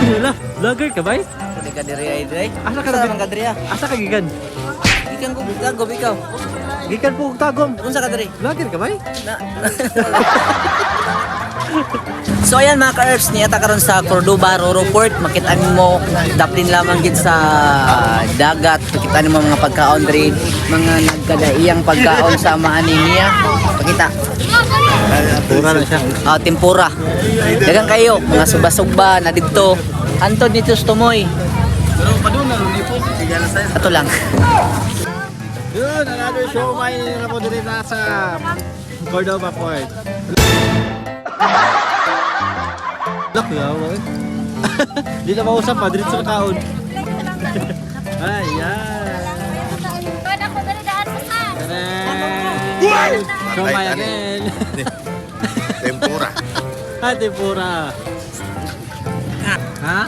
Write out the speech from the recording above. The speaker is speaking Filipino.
Wala, vlogger ka ba? Hindi ka diri ay diri. Asa ka Asa man ka diri? Asa ka gikan? Ikan ko gagob ikaw. Gikan po og tagom. Unsa ka diri? Vlogger ka ba? So ayan mga ka-Earths, niyata karon sa Cordoba, Roro Port. Makita mo daplin lamang gid sa dagat. Makita mo mga pagkaon diri, mga nagkadaiyang pagkaon sa maani niya. Pakita. Pura na siya. Tempura. Dagang kayo, mga suba-suba na dito. Antod dito sa Tumoy. Pero paduna ron ni po. Sigala sa. Ato lang. Yun, another show may na po dito sa Cordoba Port. Lak yaw. Di na mausap pa dito sa kaon. Ayan. Ako dali daan sa Show may again. Tempura. Tempura. Ha?